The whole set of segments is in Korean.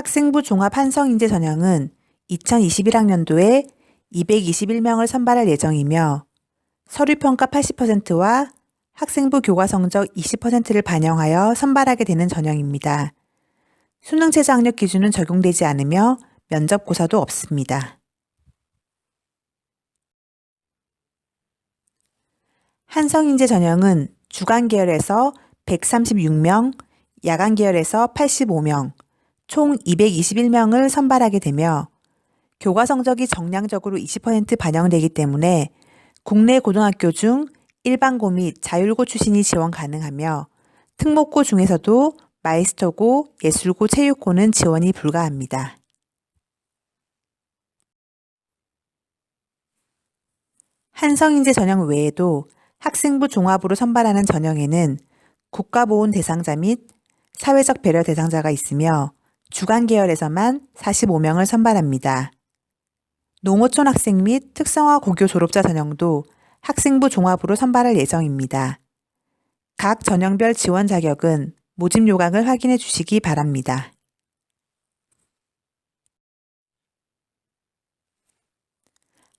학생부 종합 한성인재 전형은 2021학년도에 221명을 선발할 예정이며 서류평가 80%와 학생부 교과 성적 20%를 반영하여 선발하게 되는 전형입니다. 수능 최저 학력 기준은 적용되지 않으며 면접고사도 없습니다. 한성인재 전형은 주간 계열에서 136명, 야간 계열에서 85명, 총 221명을 선발하게 되며 교과 성적이 정량적으로 20% 반영되기 때문에 국내 고등학교 중 일반고 및 자율고 출신이 지원 가능하며 특목고 중에서도 마이스터고, 예술고, 체육고는 지원이 불가합니다. 한성인재 전형 외에도 학생부 종합으로 선발하는 전형에는 국가보훈 대상자 및 사회적 배려 대상자가 있으며 주간 계열에서만 45명을 선발합니다. 농어촌 학생 및 특성화 고교 졸업자 전형도 학생부 종합으로 선발할 예정입니다. 각 전형별 지원 자격은 모집 요강을 확인해 주시기 바랍니다.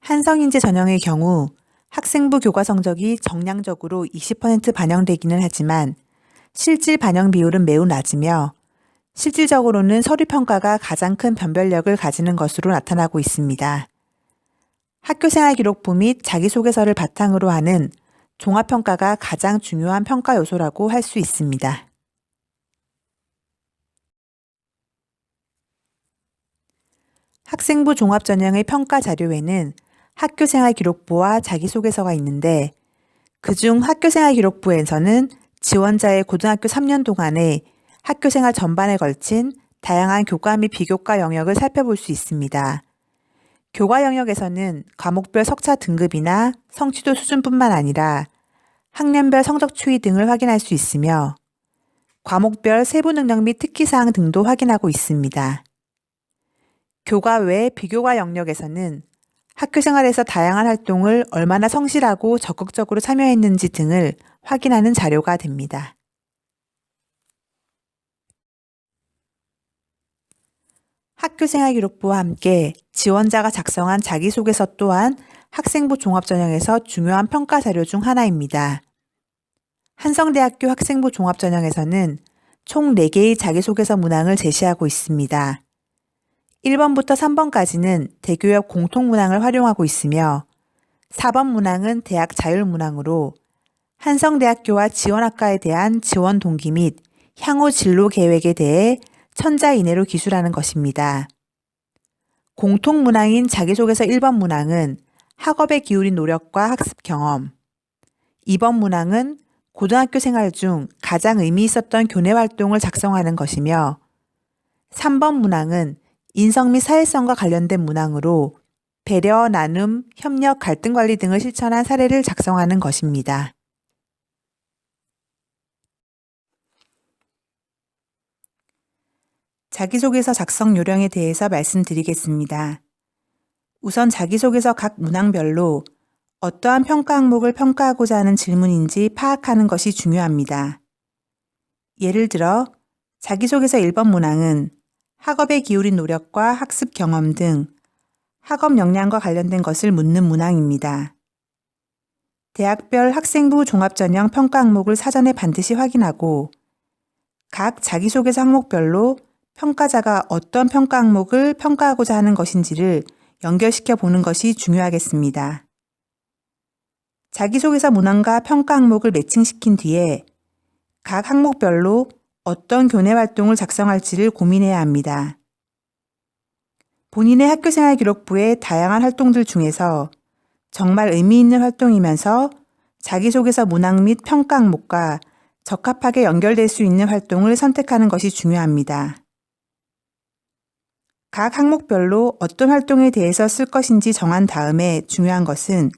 한성인재 전형의 경우 학생부 교과 성적이 정량적으로 20% 반영되기는 하지만 실질 반영 비율은 매우 낮으며 실질적으로는 서류평가가 가장 큰 변별력을 가지는 것으로 나타나고 있습니다. 학교생활기록부 및 자기소개서를 바탕으로 하는 종합평가가 가장 중요한 평가 요소라고 할 수 있습니다. 학생부 종합전형의 평가 자료에는 학교생활기록부와 자기소개서가 있는데 그중 학교생활기록부에서는 지원자의 고등학교 3년 동안의 학교생활 전반에 걸친 다양한 교과 및 비교과 영역을 살펴볼 수 있습니다. 교과 영역에서는 과목별 석차 등급이나 성취도 수준뿐만 아니라 학년별 성적 추이 등을 확인할 수 있으며 과목별 세부 능력 및 특기사항 등도 확인하고 있습니다. 교과 외 비교과 영역에서는 학교생활에서 다양한 활동을 얼마나 성실하고 적극적으로 참여했는지 등을 확인하는 자료가 됩니다. 학교생활기록부와 함께 지원자가 작성한 자기소개서 또한 학생부 종합전형에서 중요한 평가 자료 중 하나입니다. 한성대학교 학생부 종합전형에서는 총 4개의 자기소개서 문항을 제시하고 있습니다. 1번부터 3번까지는 대교협 공통문항을 활용하고 있으며 4번 문항은 대학 자율문항으로 한성대학교와 지원학과에 대한 지원 동기 및 향후 진로 계획에 대해 천자 이내로 기술하는 것입니다. 공통문항인 자기소개서 1번 문항은 학업에 기울인 노력과 학습 경험, 2번 문항은 고등학교 생활 중 가장 의미 있었던 교내 활동을 작성하는 것이며 3번 문항은 인성 및 사회성과 관련된 문항으로 배려, 나눔, 협력, 갈등 관리 등을 실천한 사례를 작성하는 것입니다. 자기소개서 작성 요령에 대해서 말씀드리겠습니다. 우선 자기소개서 각 문항별로 어떠한 평가 항목을 평가하고자 하는 질문인지 파악하는 것이 중요합니다. 예를 들어 자기소개서 1번 문항은 학업에 기울인 노력과 학습 경험 등 학업 역량과 관련된 것을 묻는 문항입니다. 대학별 학생부 종합전형 평가 항목을 사전에 반드시 확인하고 각 자기소개서 항목별로 평가자가 어떤 평가 항목을 평가하고자 하는 것인지를 연결시켜 보는 것이 중요하겠습니다. 자기소개서 문항과 평가 항목을 매칭시킨 뒤에 각 항목별로 어떤 교내 활동을 작성할지를 고민해야 합니다. 본인의 학교생활 기록부의 다양한 활동들 중에서 정말 의미 있는 활동이면서 자기소개서 문항 및 평가 항목과 적합하게 연결될 수 있는 활동을 선택하는 것이 중요합니다. 각 항목별로 어떤 활동에 대해서 쓸 것인지 정한 다음에 중요한 것은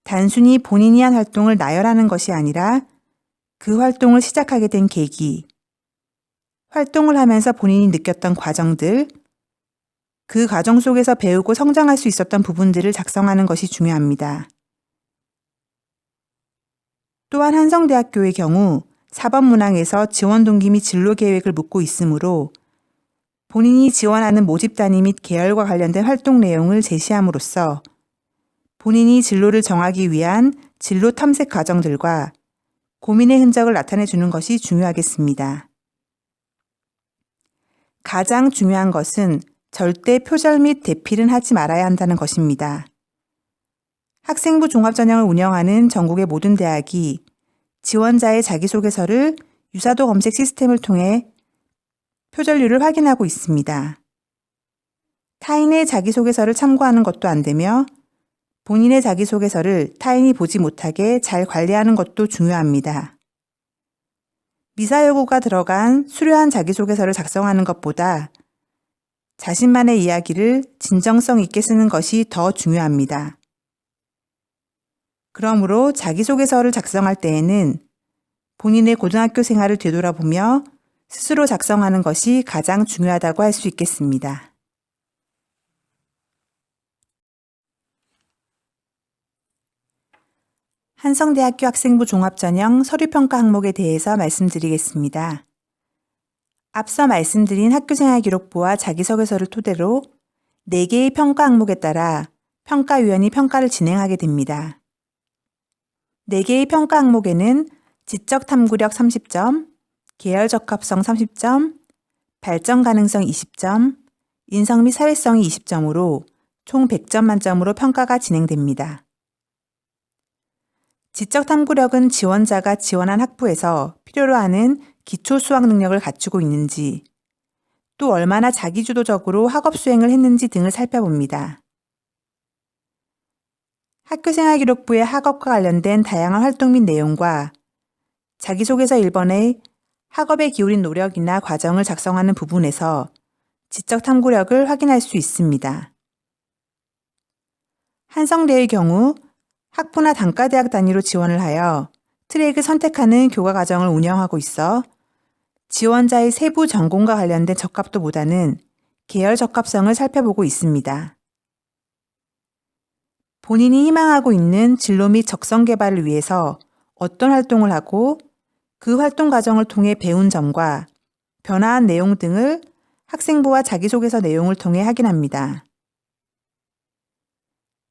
단순히 본인이 한 활동을 나열하는 것이 아니라 그 활동을 시작하게 된 계기, 활동을 하면서 본인이 느꼈던 과정들, 그 과정 속에서 배우고 성장할 수 있었던 부분들을 작성하는 것이 중요합니다. 또한 한성대학교의 경우 4번 문항에서 지원 동기 및 진로 계획을 묻고 있으므로 본인이 지원하는 모집 단위 및 계열과 관련된 활동 내용을 제시함으로써 본인이 진로를 정하기 위한 진로 탐색 과정들과 고민의 흔적을 나타내 주는 것이 중요하겠습니다. 가장 중요한 것은 절대 표절 및 대필은 하지 말아야 한다는 것입니다. 학생부 종합전형을 운영하는 전국의 모든 대학이 지원자의 자기소개서를 유사도 검색 시스템을 통해 표절률을 확인하고 있습니다. 타인의 자기소개서를 참고하는 것도 안 되며 본인의 자기소개서를 타인이 보지 못하게 잘 관리하는 것도 중요합니다. 미사 여구가 들어간 수려한 자기소개서를 작성하는 것보다 자신만의 이야기를 진정성 있게 쓰는 것이 더 중요합니다. 그러므로 자기소개서를 작성할 때에는 본인의 고등학교 생활을 되돌아보며 스스로 작성하는 것이 가장 중요하다고 할 수 있겠습니다. 한성대학교 학생부 종합전형 서류평가 항목에 대해서 말씀드리겠습니다. 앞서 말씀드린 학교생활기록부와 자기소개서를 토대로 4개의 평가 항목에 따라 평가위원이 평가를 진행하게 됩니다. 4개의 평가 항목에는 지적탐구력 30점, 계열적합성 30점, 발전 가능성 20점, 인성 및 사회성이 20점으로 총 100점 만점으로 평가가 진행됩니다. 지적탐구력은 지원자가 지원한 학부에서 필요로 하는 기초 수학 능력을 갖추고 있는지, 또 얼마나 자기주도적으로 학업 수행을 했는지 등을 살펴봅니다. 학교생활기록부의 학업과 관련된 다양한 활동 및 내용과 자기소개서 1번의 학업에 기울인 노력이나 과정을 작성하는 부분에서 지적탐구력을 확인할 수 있습니다. 한성대의 경우 학부나 단과대학 단위로 지원을 하여 트랙을 선택하는 교과 과정을 운영하고 있어 지원자의 세부 전공과 관련된 적합도보다는 계열 적합성을 살펴보고 있습니다. 본인이 희망하고 있는 진로 및 적성 개발을 위해서 어떤 활동을 하고 그 활동 과정을 통해 배운 점과 변화한 내용 등을 학생부와 자기소개서 내용을 통해 확인합니다.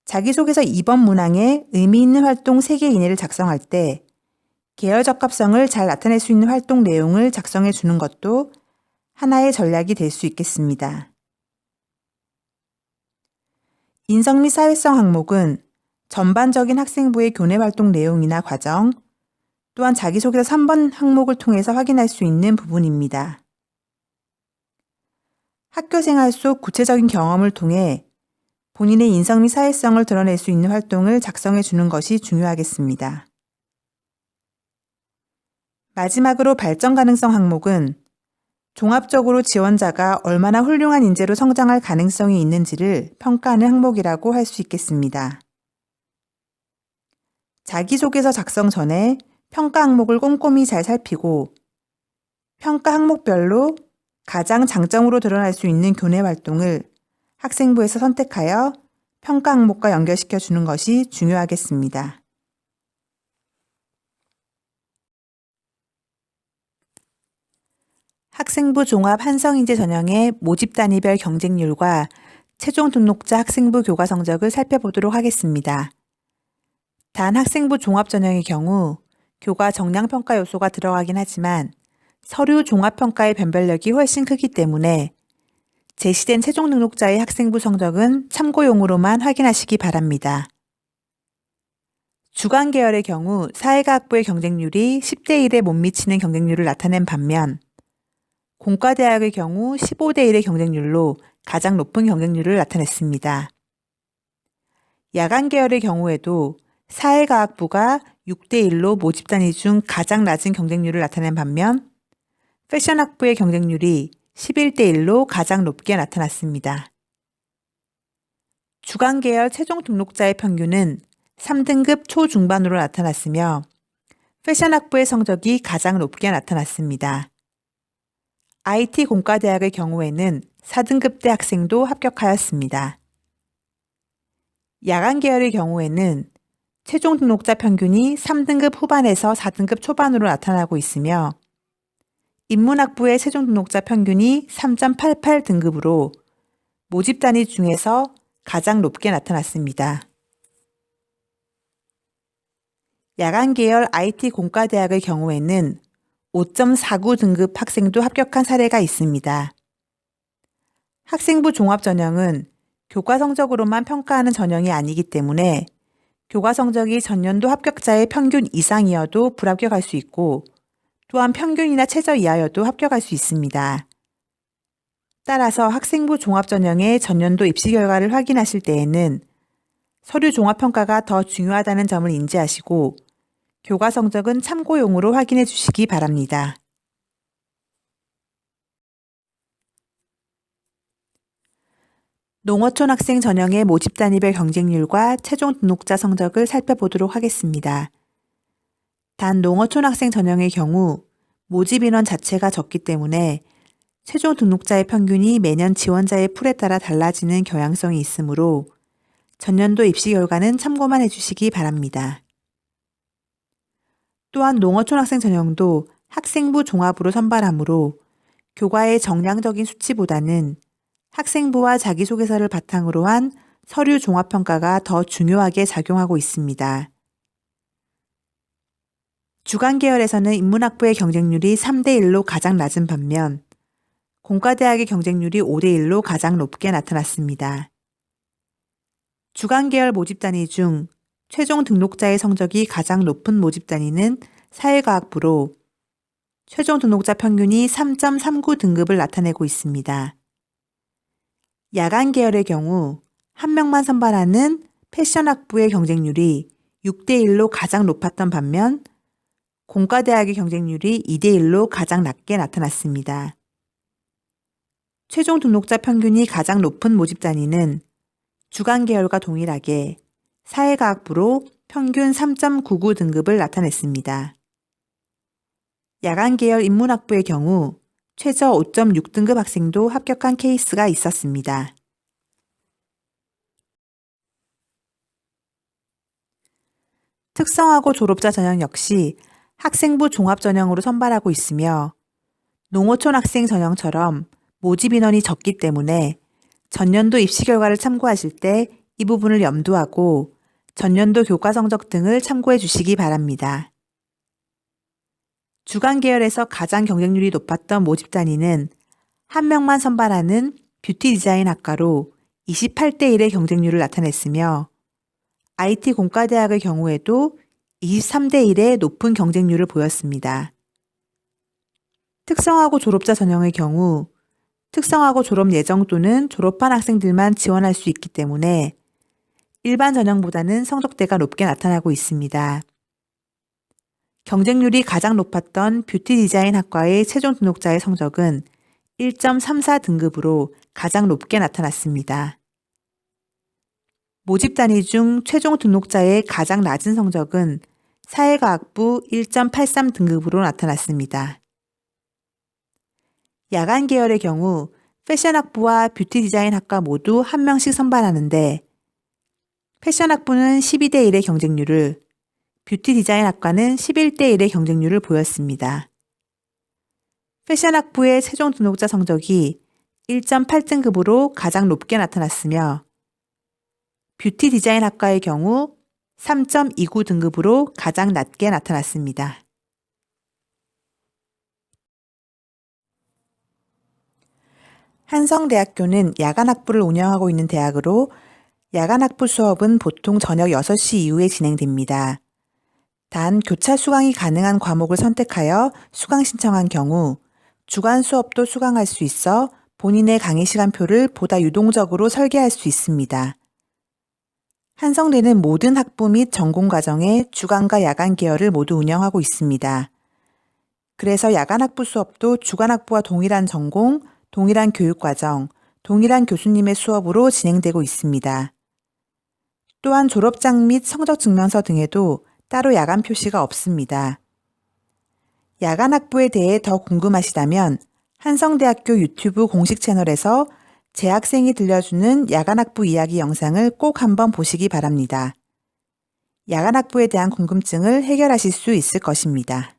자기소개서 2번 문항에 의미 있는 활동 3개 이내를 작성할 때 계열 적합성을 잘 나타낼 수 있는 활동 내용을 작성해 주는 것도 하나의 전략이 될 수 있겠습니다. 인성 및 사회성 항목은 전반적인 학생부의 교내 활동 내용이나 과정, 또한 자기소개서 3번 항목을 통해서 확인할 수 있는 부분입니다. 학교생활 속 구체적인 경험을 통해 본인의 인성 및 사회성을 드러낼 수 있는 활동을 작성해 주는 것이 중요하겠습니다. 마지막으로 발전 가능성 항목은 종합적으로 지원자가 얼마나 훌륭한 인재로 성장할 가능성이 있는지를 평가하는 항목이라고 할 수 있겠습니다. 자기소개서 작성 전에 평가 항목을 꼼꼼히 잘 살피고 평가 항목별로 가장 장점으로 드러날 수 있는 교내 활동을 학생부에서 선택하여 평가 항목과 연결시켜 주는 것이 중요하겠습니다. 학생부 종합 한성인재 전형의 모집 단위별 경쟁률과 최종 등록자 학생부 교과 성적을 살펴보도록 하겠습니다. 단 학생부 종합 전형의 경우 교과 정량 평가 요소가 들어가긴 하지만 서류 종합 평가의 변별력이 훨씬 크기 때문에 제시된 최종 등록자의 학생부 성적은 참고용으로만 확인하시기 바랍니다. 주간 계열의 경우 사회과학부의 경쟁률이 10대 1에 못 미치는 경쟁률을 나타낸 반면 공과대학의 경우 15대 1의 경쟁률로 가장 높은 경쟁률을 나타냈습니다. 야간 계열의 경우에도 사회과학부가 6대 1로 모집 단위 중 가장 낮은 경쟁률을 나타낸 반면 패션학부의 경쟁률이 11대 1로 가장 높게 나타났습니다. 주간 계열 최종 등록자의 평균은 3등급 초중반으로 나타났으며 패션학부의 성적이 가장 높게 나타났습니다. IT 공과대학의 경우에는 4등급대 학생도 합격하였습니다. 야간 계열의 경우에는 최종 등록자 평균이 3등급 후반에서 4등급 초반으로 나타나고 있으며 인문학부의 최종 등록자 평균이 3.88 등급으로 모집 단위 중에서 가장 높게 나타났습니다. 야간 계열 IT 공과대학의 경우에는 5.49 등급 학생도 합격한 사례가 있습니다. 학생부 종합 전형은 교과 성적으로만 평가하는 전형이 아니기 때문에 교과 성적이 전년도 합격자의 평균 이상이어도 불합격할 수 있고 또한 평균이나 최저 이하여도 합격할 수 있습니다. 따라서 학생부 종합 전형의 전년도 입시 결과를 확인하실 때에는 서류 종합평가가 더 중요하다는 점을 인지하시고 교과 성적은 참고용으로 확인해 주시기 바랍니다. 농어촌 학생 전형의 모집 단위별 경쟁률과 최종 등록자 성적을 살펴보도록 하겠습니다. 단 농어촌 학생 전형의 경우 모집 인원 자체가 적기 때문에 최종 등록자의 평균이 매년 지원자의 풀에 따라 달라지는 경향성이 있으므로 전년도 입시 결과는 참고만 해주시기 바랍니다. 또한 농어촌 학생 전형도 학생부 종합으로 선발하므로 교과의 정량적인 수치보다는 학생부와 자기소개서를 바탕으로 한 서류 종합평가가 더 중요하게 작용하고 있습니다. 주간 계열에서는 인문학부의 경쟁률이 3대1로 가장 낮은 반면 공과대학의 경쟁률이 5대1로 가장 높게 나타났습니다. 주간 계열 모집 단위 중 최종 등록자의 성적이 가장 높은 모집 단위는 사회과학부로 최종 등록자 평균이 3.39 등급을 나타내고 있습니다. 야간 계열의 경우 한 명만 선발하는 패션학부의 경쟁률이 6대1로 가장 높았던 반면 공과대학의 경쟁률이 2대1로 가장 낮게 나타났습니다. 최종 등록자 평균이 가장 높은 모집 단위는 주간 계열과 동일하게 사회과학부로 평균 3.99 등급을 나타냈습니다. 야간 계열 인문학부의 경우 최저 5.6 등급 학생도 합격한 케이스가 있었습니다. 특성화고 졸업자 전형 역시 학생부 종합 전형으로 선발하고 있으며 농어촌 학생 전형처럼 모집 인원이 적기 때문에 전년도 입시 결과를 참고하실 때 이 부분을 염두하고 전년도 교과 성적 등을 참고해 주시기 바랍니다. 주간 계열에서 가장 경쟁률이 높았던 모집 단위는 한 명만 선발하는 뷰티 디자인 학과로 28대1의 경쟁률을 나타냈으며 IT 공과대학의 경우에도 23대1의 높은 경쟁률을 보였습니다. 특성화고 졸업자 전형의 경우 특성화고 졸업 예정 또는 졸업한 학생들만 지원할 수 있기 때문에 일반 전형보다는 성적대가 높게 나타나고 있습니다. 경쟁률이 가장 높았던 뷰티 디자인 학과의 최종 등록자의 성적은 1.34 등급으로 가장 높게 나타났습니다. 모집 단위 중 최종 등록자의 가장 낮은 성적은 사회과학부 1.83 등급으로 나타났습니다. 야간 계열의 경우 패션학부와 뷰티 디자인 학과 모두 한 명씩 선발하는데 패션학부는 12대1의 경쟁률을, 뷰티 디자인 학과는 11대1의 경쟁률을 보였습니다. 패션학부의 최종 등록자 성적이 1.8등급으로 가장 높게 나타났으며 뷰티 디자인 학과의 경우 3.29 등급으로 가장 낮게 나타났습니다. 한성대학교는 야간학부를 운영하고 있는 대학으로 야간학부 수업은 보통 저녁 6시 이후에 진행됩니다. 단 교차 수강이 가능한 과목을 선택하여 수강 신청한 경우 주간 수업도 수강할 수 있어 본인의 강의 시간표를 보다 유동적으로 설계할 수 있습니다. 한성대는 모든 학부 및 전공 과정에 주간과 야간 계열을 모두 운영하고 있습니다. 그래서 야간학부 수업도 주간학부와 동일한 전공, 동일한 교육과정, 동일한 교수님의 수업으로 진행되고 있습니다. 또한 졸업장 및 성적증명서 등에도 따로 야간 표시가 없습니다. 야간학부에 대해 더 궁금하시다면 한성대학교 유튜브 공식 채널에서 재학생이 들려주는 야간학부 이야기 영상을 꼭 한번 보시기 바랍니다. 야간학부에 대한 궁금증을 해결하실 수 있을 것입니다.